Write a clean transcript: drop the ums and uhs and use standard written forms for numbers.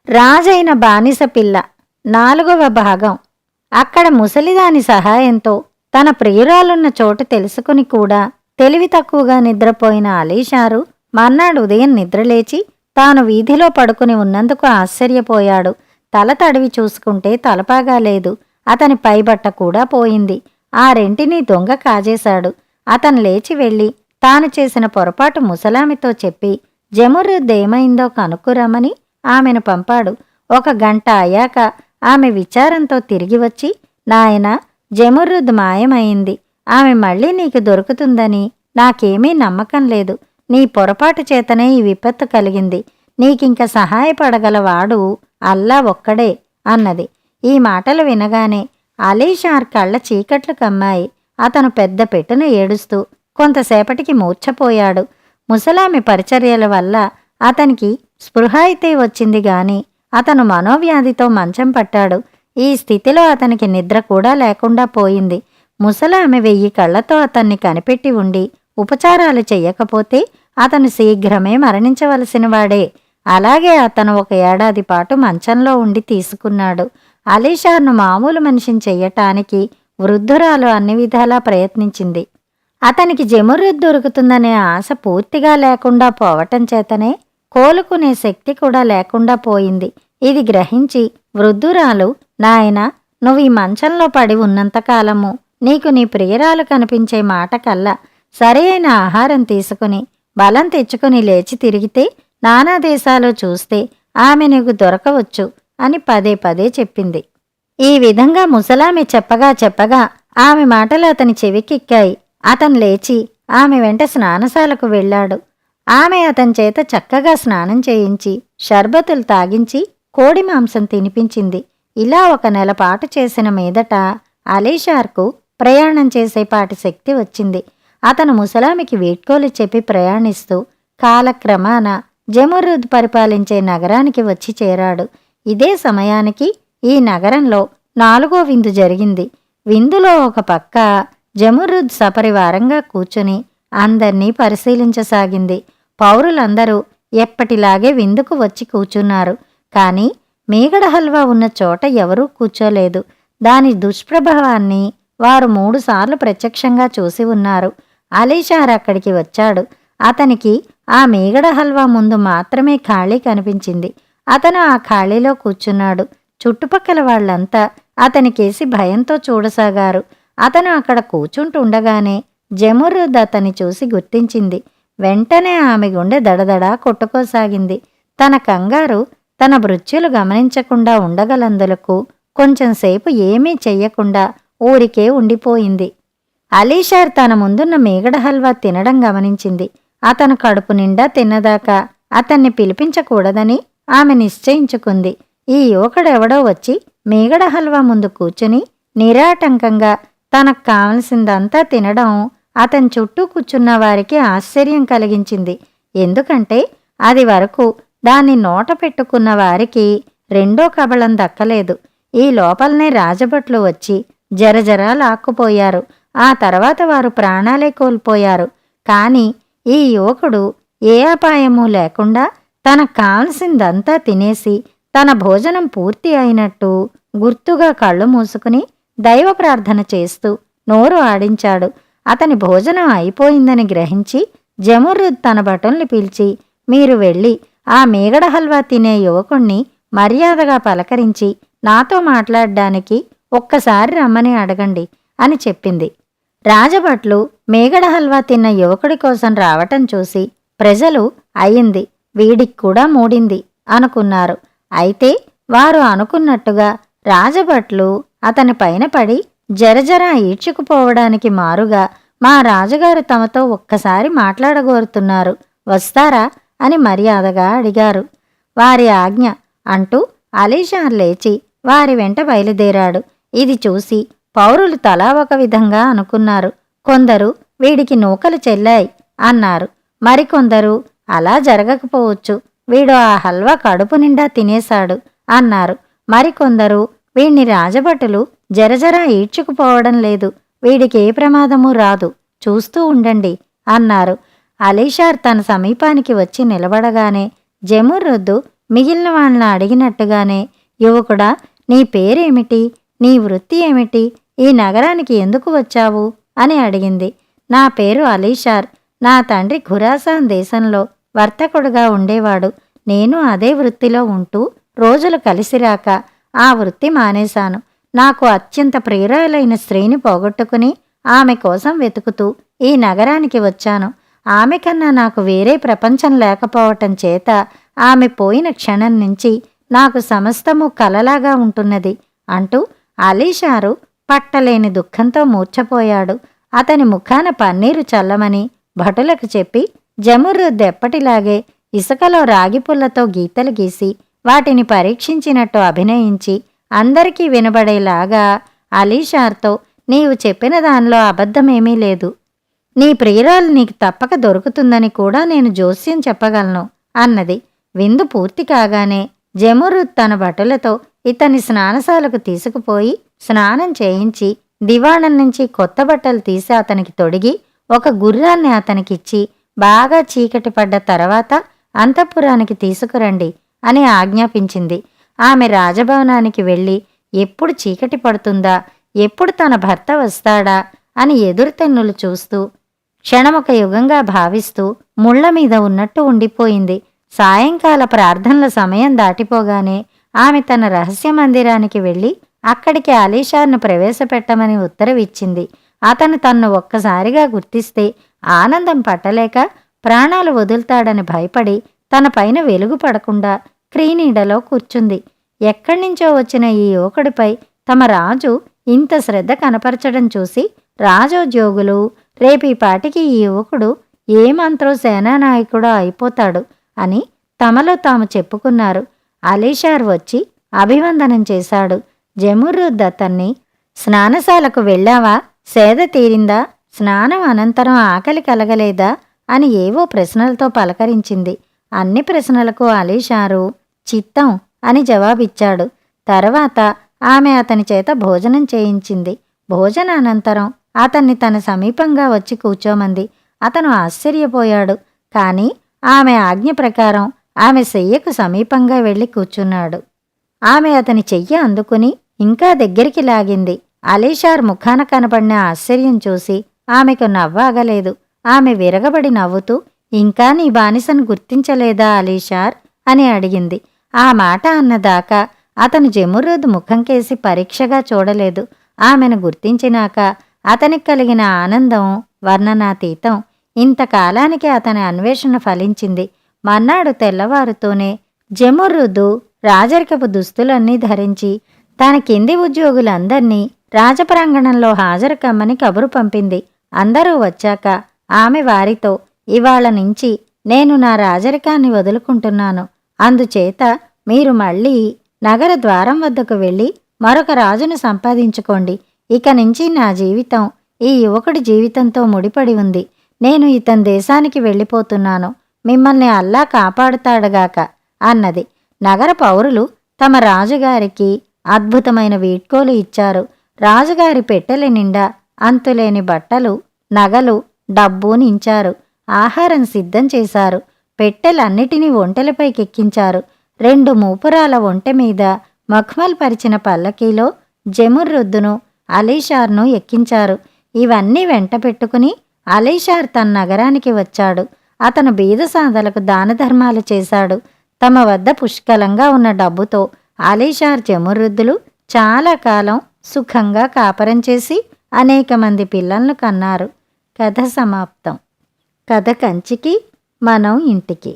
రాజైన బానిస పిల్ల 4వ భాగం. అక్కడ ముసలిదాని సహాయంతో తన ప్రియురాలున్న చోటు తెలుసుకుని కూడా తెలివి తక్కువగా నిద్రపోయిన అలీషారు మర్నాడు ఉదయం నిద్రలేచి తాను వీధిలో పడుకుని ఉన్నందుకు ఆశ్చర్యపోయాడు. తల తడివి చూసుకుంటే తలపాగా లేదు. అతని పైబట్ట కూడా పోయింది. ఆ రెంటిని దొంగ కాజేశాడు. అతను లేచి వెళ్ళి తాను చేసిన పొరపాటు ముసలామితో చెప్పి జమురుద్దేమైందో కనుక్కురమ్మని ఆమెను పంపాడు. 1 గంట అయ్యాక ఆమె విచారంతో తిరిగి వచ్చి, నాయనా, జమురుద్ మాయమైంది. ఆమె మళ్ళీ నీకు దొరుకుతుందని నాకేమీ నమ్మకం లేదు. నీ పొరపాటు చేతనే ఈ విపత్తు కలిగింది. నీకింక సహాయపడగలవాడు అల్లా ఒక్కడే అన్నది. ఈ మాటలు వినగానే అలీషార్ కళ్ళ చీకట్లు కమ్మాయి. అతను పెద్ద పెట్టున ఏడుస్తూ కొంతసేపటికి మూర్ఛపోయాడు. ముసలామి పరిచర్యల వల్ల అతనికి స్పృహ అయితే వచ్చింది గాని అతను మనోవ్యాధితో మంచం పట్టాడు. ఈ స్థితిలో అతనికి నిద్ర కూడా లేకుండా పోయింది. ముసలామె 1000 కళ్లతో అతన్ని కనిపెట్టి ఉండి ఉపచారాలు చెయ్యకపోతే అతను శీఘ్రమే మరణించవలసినవాడే. అలాగే అతను 1 ఏడాది పాటు మంచంలో ఉండి తీసుకున్నాడు. అలీషార్ను మామూలు మనిషిని చెయ్యటానికి వృద్ధురాలు అన్ని విధాలా ప్రయత్నించింది. అతనికి జమురుద్ దొరుకుతుందనే ఆశ పూర్తిగా లేకుండా పోవటం చేతనే కోలుకునే శక్తి కూడా లేకుండా పోయింది. ఇది గ్రహించి వృద్ధురాలు, నాయనా, నువ్వు ఈ మంచంలో పడి ఉన్నంతకాలము నీకు నీ ప్రియురాలు కనిపించే మాట కల్లా సరైన ఆహారం తీసుకుని బలం తెచ్చుకుని లేచి తిరిగితే నానా దేశాలు చూస్తే ఆమె నీకు దొరకవచ్చు అని పదే పదే చెప్పింది. ఈ విధంగా ముసలామె చెప్పగా ఆమె మాటలు అతని చెవికెక్కాయి. అతను లేచి ఆమె వెంట స్నానశాలకు వెళ్ళాడు. ఆమె అతని చేత చక్కగా స్నానం చేయించి షర్బతులు తాగించి కోడి మాంసం తినిపించింది. ఇలా 1 నెల పాటు చేసిన మీదట అలీషార్కు ప్రయాణం చేసేపాటి శక్తి వచ్చింది. అతను ముసలామికి వీడ్కోలు చెప్పి ప్రయాణిస్తూ కాలక్రమాన జమురుద్ పరిపాలించే నగరానికి వచ్చి చేరాడు. ఇదే సమయానికి ఈ నగరంలో 4వ విందు జరిగింది. విందులో ఒక పక్క జమురుద్ సపరివారంగా కూర్చుని అందర్నీ పరిశీలించసాగింది. పౌరులందరూ ఎప్పటిలాగే విందుకు వచ్చి కూర్చున్నారు. కాని మీగడ హల్వా ఉన్న చోట ఎవరూ కూర్చోలేదు. దాని దుష్ప్రభావాన్ని వారు 3 సార్లు ప్రత్యక్షంగా చూసి ఉన్నారు. అలీషార్ అక్కడికి వచ్చాడు. అతనికి ఆ మీగడ హల్వా ముందు మాత్రమే ఖాళీ కనిపించింది. అతను ఆ ఖాళీలో కూర్చున్నాడు. చుట్టుపక్కల వాళ్లంతా అతనికేసి భయంతో చూడసాగారు. అతను అక్కడ కూర్చుంటుండగానే జమురుద్ అతన్ని చూసి గుర్తించింది. వెంటనే ఆమె గుండె దడదడా కొట్టుకోసాగింది. తన కంగారు తన భృత్యులు గమనించకుండా ఉండగలందులకు కొంచెంసేపు ఏమీ చెయ్యకుండా ఊరికే ఉండిపోయింది. అలీషార్ తన ముందున్న మీగడ హల్వా తినడం గమనించింది. అతను కడుపు నిండా తిన్నదాకా అతన్ని పిలిపించకూడదని ఆమె నిశ్చయించుకుంది. ఈ యువకుడెవడో వచ్చి మీగడ హల్వా ముందు కూర్చుని నిరాటంకంగా తనకు కావలసిందంతా తినడం అతని చుట్టూ కూర్చున్న వారికి ఆశ్చర్యం కలిగించింది. ఎందుకంటే అది వరకు దాన్ని నోట పెట్టుకున్న వారికి రెండో కబళం దక్కలేదు. ఈ లోపలనే రాజభట్లు వచ్చి జరజరా లాక్కుపోయారు. ఆ తర్వాత వారు ప్రాణాలే కోల్పోయారు. కాని ఈ యువకుడు ఏ అపాయమూ లేకుండా తనకు కావలసిందంతా తినేసి తన భోజనం పూర్తి అయినట్టు గుర్తుగా కళ్ళు మూసుకుని దైవ ప్రార్థన చేస్తూ నోరు ఆడించాడు. అతని భోజనం అయిపోయిందని గ్రహించి జమురుద్ తన భటుల్ని పిలిచి, మీరు వెళ్ళి ఆ మీగడ హల్వా తినే యువకుణ్ణి మర్యాదగా పలకరించి నాతో మాట్లాడ్డానికి ఒక్కసారి రమ్మని అడగండి అని చెప్పింది. రాజభట్లు మీగడ హల్వా తిన్న యువకుడి కోసం రావటం చూసి ప్రజలు అయింది, వీడికి కూడా మూడింది అనుకున్నారు. అయితే వారు అనుకున్నట్టుగా రాజభట్లు అతని పైన పడి జరజరా ఈడ్చుకుపోవడానికి మారుగా మా రాజుగారు తమతో ఒక్కసారి మాట్లాడగోరుతున్నారు, వస్తారా అని మర్యాదగా అడిగారు. వారి ఆజ్ఞ అంటూ అలీషార్ లేచి వారి వెంట బయలుదేరాడు. ఇది చూసి పౌరులు తలా ఒక విధంగా అనుకున్నారు. కొందరు వీడికి నూకలు చెల్లాయి అన్నారు. మరికొందరు అలా జరగకపోవచ్చు, వీడు ఆ హల్వా కడుపు నిండా తినేశాడు అన్నారు. మరికొందరు వీణ్ణి రాజభటులు జరజరా ఈడ్చుకుపోవడం లేదు, వీడికి ఏ ప్రమాదమూ రాదు, చూస్తూ ఉండండి అన్నారు. అలీషార్ తన సమీపానికి వచ్చి నిలబడగానే జమురుద్దు మిగిలిన వాళ్ళని అడిగినట్టుగానే, యువకుడా, నీ పేరేమిటి, నీ వృత్తి ఏమిటి, ఈ నగరానికి ఎందుకు వచ్చావు అని అడిగింది. నా పేరు అలీషార్. నా తండ్రి ఖురాసాన్ దేశంలో వర్తకుడుగా ఉండేవాడు. నేను అదే వృత్తిలో ఉంటూ రోజులు కలిసిరాక ఆ వృత్తి మానేశాను. నాకు అత్యంత ప్రియురాలైన స్త్రీని పోగొట్టుకుని ఆమె కోసం వెతుకుతూ ఈ నగరానికి వచ్చాను. ఆమె కన్నా నాకు వేరే ప్రపంచం లేకపోవటం చేత ఆమె పోయిన క్షణం నుంచి నాకు సమస్తము కలలాగా ఉంటున్నది అంటూ అలీషారు పట్టలేని దుఃఖంతో మూర్ఛపోయాడు. అతని ముఖాన పన్నీరు చల్లమని భటులకు చెప్పి జమురుద్ ఎప్పటిలాగే ఇసుకలో రాగిపుల్లతో గీతలు గీసి వాటిని పరీక్షించినట్టు అభినయించి అందరికీ వినబడేలాగా అలీషార్తో, నీవు చెప్పిన దానిలో అబద్ధమేమీ లేదు. నీ ప్రియురాలు నీకు తప్పక దొరుకుతుందని కూడా నేను జోస్యం చెప్పగలను అన్నది. విందు పూర్తి కాగానే జమురుద్ తన భటులతో ఇతని స్నానశాలకు తీసుకుపోయి స్నానం చేయించి దివాణం నుంచి కొత్త బట్టలు తీసి అతనికి తొడిగి ఒక గుర్రాన్ని అతనికిచ్చి, బాగా చీకటి పడ్డ తర్వాత అంతఃపురానికి తీసుకురండి అని ఆజ్ఞాపించింది. ఆమె రాజభవనానికి వెళ్ళి ఎప్పుడు చీకటి పడుతుందా, ఎప్పుడు తన భర్త వస్తాడా అని ఎదురుతెన్నులు చూస్తూ క్షణమొక యుగంగా భావిస్తూ ముళ్ల మీద ఉన్నట్టు ఉండిపోయింది. సాయంకాల ప్రార్థనల సమయం దాటిపోగానే ఆమె తన రహస్య మందిరానికి వెళ్ళి అక్కడికి అలీషార్ను ప్రవేశపెట్టమని ఉత్తరవిచ్చింది. అతను తన్ను ఒక్కసారిగా గుర్తిస్తే ఆనందం పట్టలేక ప్రాణాలు వదులుతాడని భయపడి తన పైన వెలుగు పడకుండా క్రీనీడలో కూర్చుంది. ఎక్కడ్నించో వచ్చిన ఈ యువకుడిపై తమ రాజు ఇంత శ్రద్ధ కనపరచడం చూసి రాజోద్యోగులు, రేపీపాటికి ఈ యువకుడు ఏ మంత్రో సేనానాయకుడో అయిపోతాడు అని తమలో తాము చెప్పుకున్నారు. అలీషార్ వచ్చి అభివందనం చేశాడు. జమురుద్ అతన్ని, స్నానశాలకు వెళ్ళావా, సేద తీరిందా, స్నానం అనంతరం ఆకలి కలగలేదా అని ఏవో ప్రశ్నలతో పలకరించింది. అన్ని ప్రశ్నలకు అలీషారు చిత్తం అని జవాబిచ్చాడు. తర్వాత ఆమె అతని చేత భోజనం చేయించింది. భోజనానంతరం అతన్ని తన సమీపంగా వచ్చి కూర్చోమంది. అతను ఆశ్చర్యపోయాడు. కాని ఆమె ఆజ్ఞ ప్రకారం ఆమె శయ్యకు సమీపంగా వెళ్ళి కూర్చున్నాడు. ఆమె అతని చెయ్యి అందుకుని ఇంకా దగ్గరికి లాగింది. అలీషార్ ముఖాన కనబడిన ఆశ్చర్యం చూసి ఆమెకు నవ్వాగలేదు. ఆమె విరగబడి నవ్వుతూ, ఇంకా నీ బానిసను గుర్తించలేదా అలీషార్ అని అడిగింది. ఆ మాట అన్నదాకా అతను జమురుద్ ముఖంకేసి పరీక్షగా చూడలేదు. ఆమెను గుర్తించినాక అతనికి కలిగిన ఆనందం వర్ణనాతీతం. ఇంతకాలానికి అతని అన్వేషణ ఫలించింది. మర్నాడు తెల్లవారుతోనే జమురుద్దు రాజరికపు దుస్తులన్నీ ధరించి తన కింది ఉద్యోగులందర్నీ రాజప్రాంగణంలో హాజరు కమ్మని కబురు పంపింది. అందరూ వచ్చాక ఆమె వారితో, ఇవాళ నుంచి నేను నా రాజరికాన్ని వదులుకుంటున్నాను. అందుచేత మీరు మళ్ళీ నగర ద్వారం వద్దకు వెళ్ళి మరొక రాజును సంపాదించుకోండి. ఇక నుంచి నా జీవితం ఈ యువకుడి జీవితంతో ముడిపడి ఉంది. నేను ఇతని దేశానికి వెళ్ళిపోతున్నాను. మిమ్మల్ని అల్లా కాపాడుతాడుగాక అన్నది. నగర పౌరులు తమ రాజుగారికి అద్భుతమైన వీడ్కోలు ఇచ్చారు. రాజుగారి పెట్టెల నిండా అంతులేని బట్టలు, నగలు, డబ్బు నించారు. ఆహారం సిద్ధం చేశారు. పెట్టెలన్నిటినీ ఒంటెలపైకెక్కించారు. 2 మూపురాల ఒంటె మీద మఖ్మల్ పరిచిన పల్లకీలో జమురుద్దును, అలీషార్ను ఎక్కించారు. ఇవన్నీ వెంట పెట్టుకుని అలీషార్ తన నగరానికి వచ్చాడు. అతను బీదసాదలకు దానధర్మాలు చేశాడు. తమ వద్ద పుష్కలంగా ఉన్న డబ్బుతో అలీషార్ జమురుద్దులు చాలా కాలం సుఖంగా కాపరం చేసి అనేక మంది పిల్లలను కన్నారు. కథ సమాప్తం. కథ కంచికి, మనం ఇంటికి.